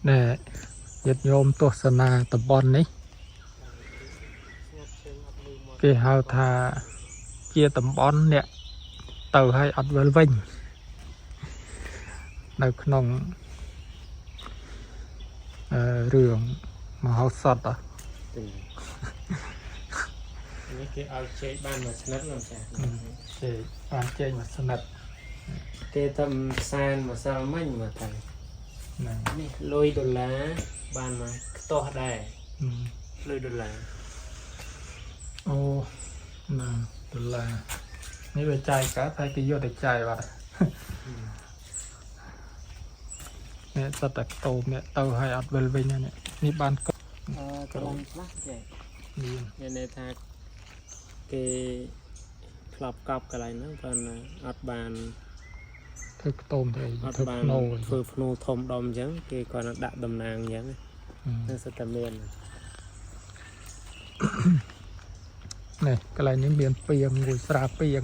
nè nhiệt nhôm tuột sana tập bon này cái hào thà chia tầm bon nè tàu hay ọt vân vinhនៅក្នុងរឿងមហោសថនេះគេឲ្យជែកបានមួយស្និតណាចាចេកបានចេកមួយស្និតគេធ្វើផ្សាយម្សិលមិញមកតែនេះលុយដុល្លារបានមកខ្ទាស់ដែរលុយដុល្លារអូណាដុល្លារនេះវាចាយកើតហើយគេយកទៅចាយបាត់នេះសត្វតែខ្ទមនេះទៅឲ្យអត់វិលវិញនេះនេះបានកន្លងខ្លះចេះមានន័យថាគេក្លប់កប់កន្លែងហ្នឹងប៉ុន្តែអត់បានធ្វើខ្ទមទៅធ្វើភ្នូធ្វើភ្នូធំដុំអញ្ចឹងគេគាត់ដាក់តំណាងអញ្ចឹងហ្នឹងសិតតែមាននេះកន្លែងនេះមានពីងមួយស្រាពីង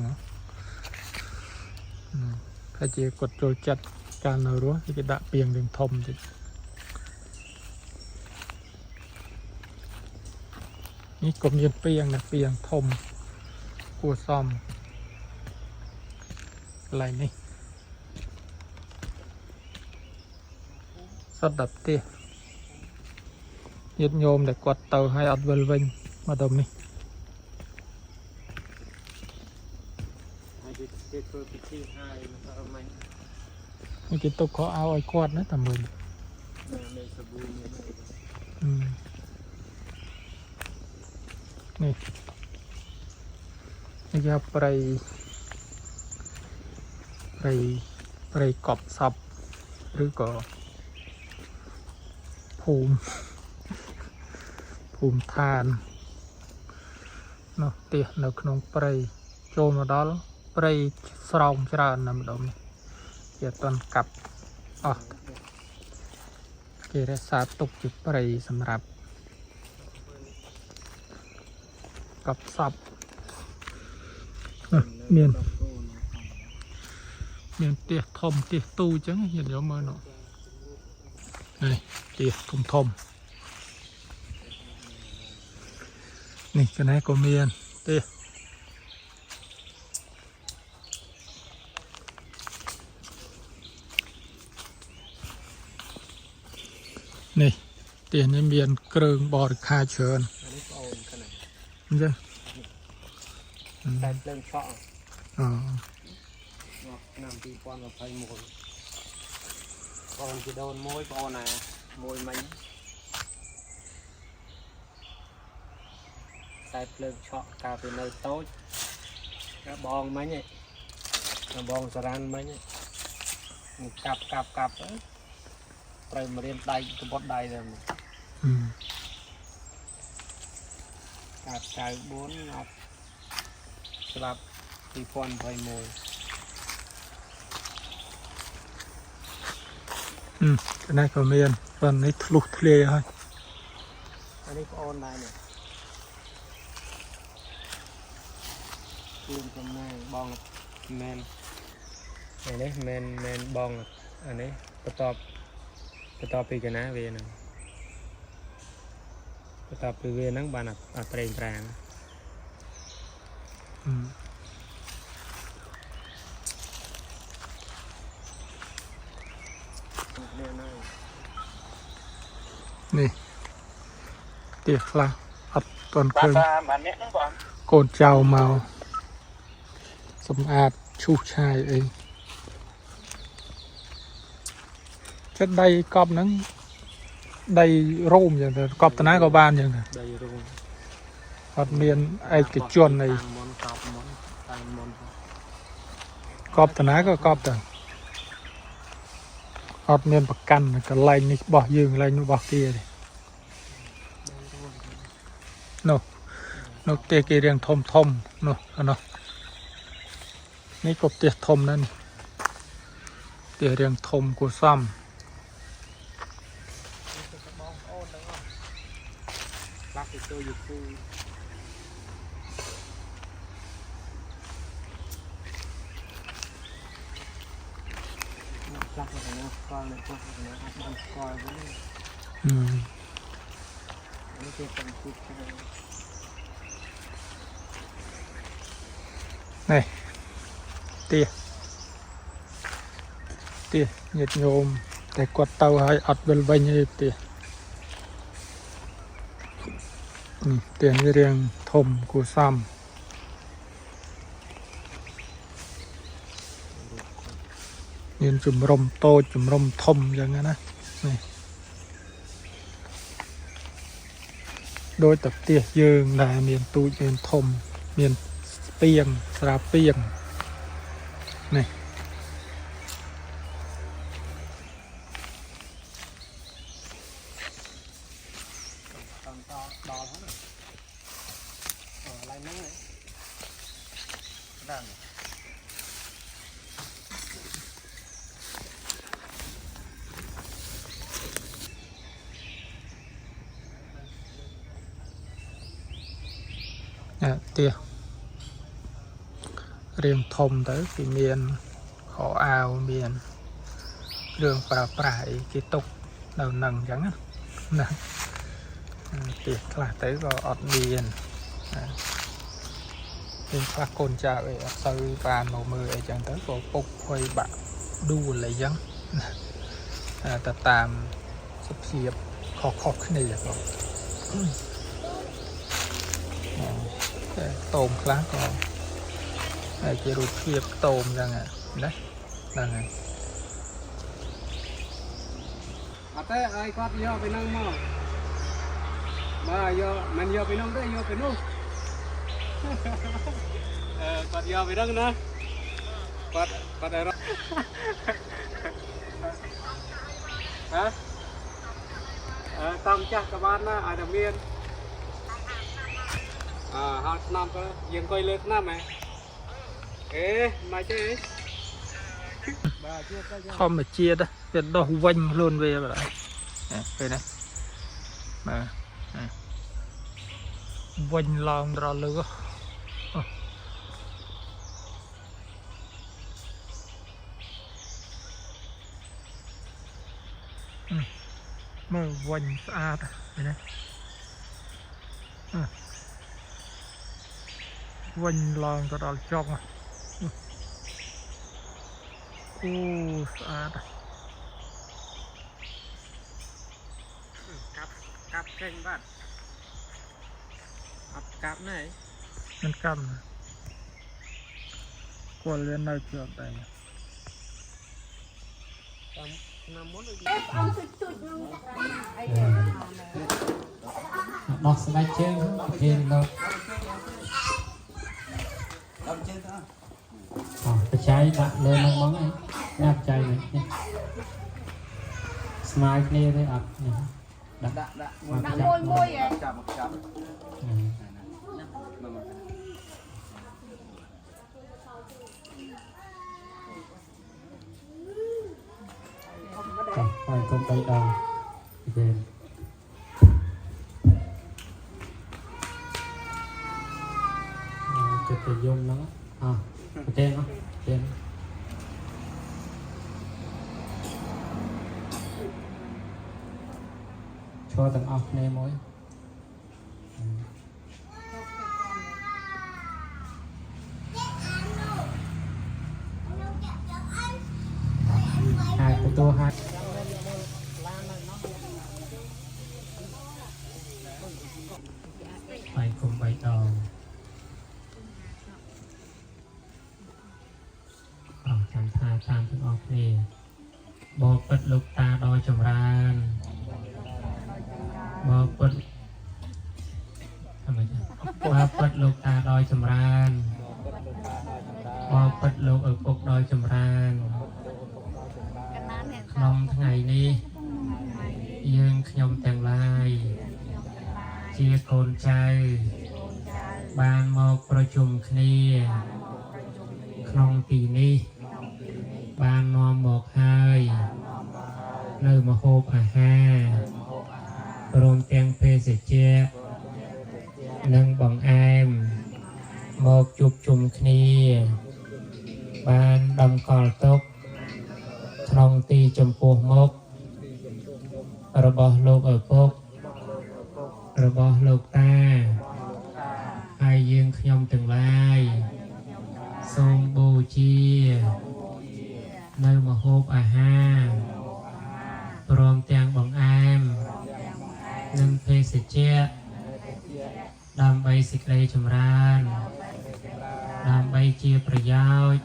ហើយជាគាត់ចូលចិត្តការនៅរស់គេដាក់ពីងរឿងធំតិចនេះក៏មានពីងណាពីងធំគួរសមកន្លែងនេះសត្វដាប់ទេញាតិញោមដែលគាត់ទៅឲ្យអត់វិលវិញមកដល់នេះគេធ្វើពិធីហើយមកដល់មិញនេះគេទុកខោឲ្យគាត់ណាតែមើលមានសាប៊ូមាននេះយកព្រៃកប់សពឬក៏ភូមិឋាននោះផ្ទះនៅក្នុងព្រៃចូលមកដល់ព្រៃស្រោមច្រើនណាស់ម្ដងនេះគេអត់ទាន់កាប់អស់គេរក្សាទុកជាព្រៃសម្រាប់កប់សពមានផ្ទះធំផ្ទះទូអញ្ចឹងញាតិញោមមើលនោះនេះផ្ទះធំនេះកណែក៏មានផ្ទះនេះផ្ទះនេះមានគ្រឿងបរិក្ខារច្រើននេះបងអូនខាងនេះអញ្ចឹងតែភ្លើងឆក់អូឆ្នាំ2021បងជីដូនមួយបងណាមួយមិញតែភ្លើងឆក់កាលពីនៅតូចបងមិញបងសារ៉ាន់មិញកាប់ត្រូវមករៀនដៃក្បត់ដៃទៅកាប់94ងាប់ស្លាប់2021កណែក៏មានប៉ុន្តែនេះធ្លុះធ្លាយហើយអានេះប្អូនដែរនេះខ្លួនកំណាងបងមែននេះមែនបងអានេះបន្ទាប់ពីកណាវាហ្នឹងបន្ទាប់ពីវាហ្នឹងបានអាប្រេងប្រាំងនេះផ្ទះខ្លះអត់ទាន់ឃើញកូនចៅមកសម្អាតឈូសឆាយអីចិត្តដៃកប់ហ្នឹងដៃរោមយ៉ាងទៅកប់តាណាក៏បានយ៉ាងទៅដៃរោមអត់មានឯកជនអីកប់តាណាក៏កប់ទៅអត់មានប្រកាន់កន្លែងនេះរបស់យើងកន្លែងនោះរបស់គេទេនោះផ្ទះគេរៀងធំនោះនេះក៏ផ្ទះធំណាស់នេះផ្ទះរៀងធំគួរសមខ្លះគេចូលយូគូ Lắc này nó con này con này nó ăn coi với nó kia cầm cút này tia nhiệt nhôm để quạt tàu hay ọt bên vinh như tia tiền như riêng thùng của xăm nhìn chùm rồng to chùm rồng thùng vậy này đôi tập tia dương là miền tu miền thùng miền piềng ra piềng này tia riêng thùng tới thì miền khó ao miền đường phải cái tục đầu nằng chẳng nè tiệt là tới có ọt miền thì các con cha về sau bàn màu mưa ở chẳng tới có phục hơi bạn đu lấy giống ta tạm sắp xếp khó này rồi tôm khá có này chỉ rụt hiệp tôm ra nè đấy là này thế ai quát vô phải nâng mà vô mình vô phải nâng đấy vô phải nâng quát vô phải nâng nữa quát ở đó hả tông chắc các bạn á ai đồng viên hạt năm có dừng quay lên năm này ê mày chơi không mà chia đó việc đó vinh luôn về rồi đây này mà vinh lòng rồi lửa mà vinh xa đây này vinh lòng rồi trong xa cặp kênh bạn cặp nàyมันกันกวนเล่นได้เกือบได้บอสไลเชอร์เกมเราไปใช้ละเลยน้องมั้งไอ้น่าใจเลยสไนป์นี่ได้อัดนี่ดักมวยจับไปกลมไปดาวเดินจะไปยมแล้วเต้นเนาะเต้นcho tầng ọc này mối hai của tôi hai phải cùng bày tỏ chẳng tha tam tầng ọc này bộ bật lục ta đôi chồng ranบอปดทำไมจ๊ะบอปดลูกตาดอยจำรานบอปดลูกปกดอยจำรานขนมทั้งไงนี้ยังขยมแต่งลายเชียโกนใจบานมอกประชุมคณีขนมปีนี้บานมอหมอกหายเนื้อมาโฮบอาหารรวมเตียงเพศเจียนังบังแอมหมอกจุบจุ่มคณีบานดำกอลตก ក្នុងទីចំពោះមុខរបស់លោកឪពុករបស់លោកតាហើយយើងខ្ញុំទាំងឡាយសូមបូជានៅម្ហូបអាហារព្រមទាំងបង្អែមនិងភេសជ្ជៈដើម្បីសេចក្តីចម្រើនដើម្បីជាប្រយោជន៍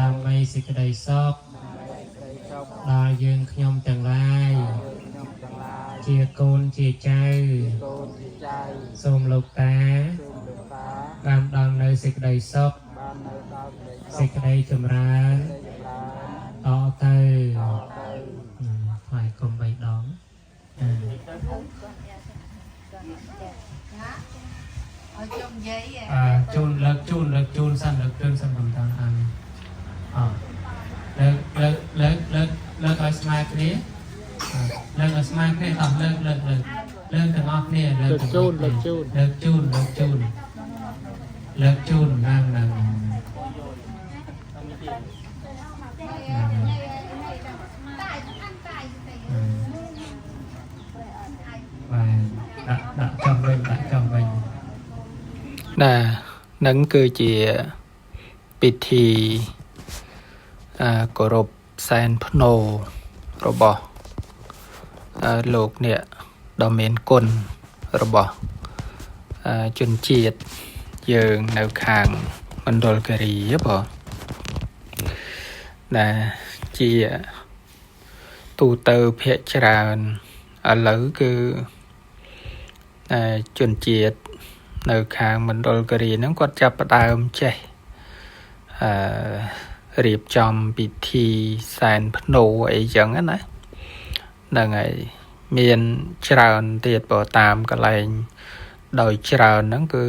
ដើម្បីសេចក្តីសុខដល់យើងខ្ញុំទាំងឡាយជាកូនជាចៅសូមលោកតាបានដល់នៅសេចក្តីសុខសេចក្តីចម្រើនតទៅថ្វាយគុំ3 ដងជូនលើកជូនសិនកំតាំងអានលើកឲ្យស្មើគ្នាលើកឲ្យស្មើគ្នាតោះលើកទាំងអស់គ្នាលើកជូនហ្នឹងដាក់ចំវិញនឹងគឺជាពិធីគោរពសែនភ្នោរបស់លោកអ្នកដ៏មានគុណរបស់ជនជាតិយើងនៅខាងមណ្ឌលគិរីបងជាទូទៅភាគច្រើនឥឡូវគឺជនជាតិនៅខាងមណ្ឌលគិរីហ្នឹងគាត់ចាប់ផ្ដើមចេះរៀបចំពិធីសែនភ្នោអីចឹងណាហ្នឹងហើយមានច្រើនទៀតបើតាមកន្លែងដោយច្រើនហ្នឹងគឺ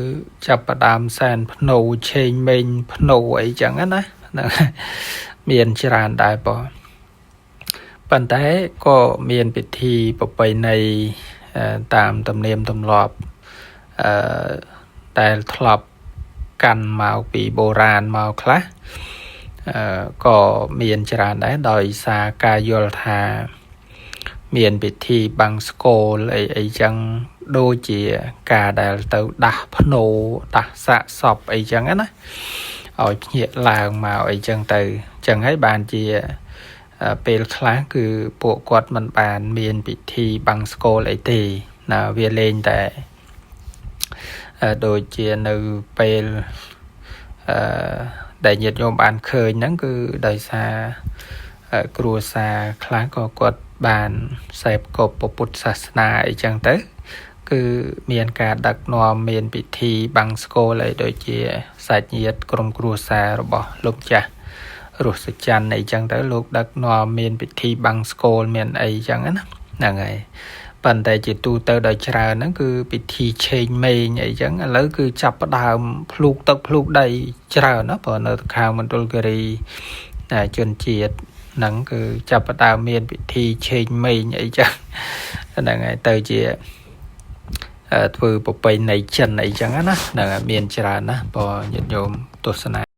ចាប់ផ្ដើមសែនភ្នោឆេងមេងភ្នោអីចឹងណាហ្នឹងមានច្រើនដែរប៉ុន្តែក៏មានពិធីប្រពៃណីតាមទំនៀមទម្លាប់ដែលធ្លាប់កាន់មកពីបុរាណមកខ្លះក៏មានច្រើនដែរដោយសារការយល់ថាមានពិធីបាំងស្គលអីចឹងដូចជាការដែលទៅដាស់ភ្នោដាស់សាកសពអីចឹងណាឲ្យភ្ញាក់ឡើងមកអីចឹងទៅចឹងហើយបានជាពេលខ្លះគឺពួកគាត់មិនបានមានពិធីបាំងស្គលអីទេវាលេងតែដូចជានៅពេលដែលញាតិញោមបានឃើញហ្នឹងគឺដោយសារគ្រួសារខ្លះក៏គាត់បានសេពគប់ពុទ្ធសាសនាអីចឹងទៅគឺមានការដឹកនាំមានពិធីបាំងស្គលអីដូចជាសាច់ញាតិក្រុមគ្រួសាររបស់លោកចាស់រស់សុច័ន្ទអីចឹងទៅលោកដឹកនាំមានពិធីបាំងស្គលមានអីចឹងណាហ្នឹងហើយប៉ុន្តែជាទូទៅដោយច្រើនហ្នឹងគឺពិធីឆេងមេងអីចឹងឥឡូវគឺចាប់ផ្ដើមភ្លូកទឹកភ្លូកដីច្រើនណាព្រោះនៅខាងមណ្ឌលគិរីជនជាតិហ្នឹងគឺចាប់ផ្ដើមមានពិធីឆេងមេងអីចឹងហ្នឹងហើយទៅជាធ្វើប្រពៃណីចិនអីចឹងណាហ្នឹងមានច្រើនណាព្រោះញាតិញោមទស្សនា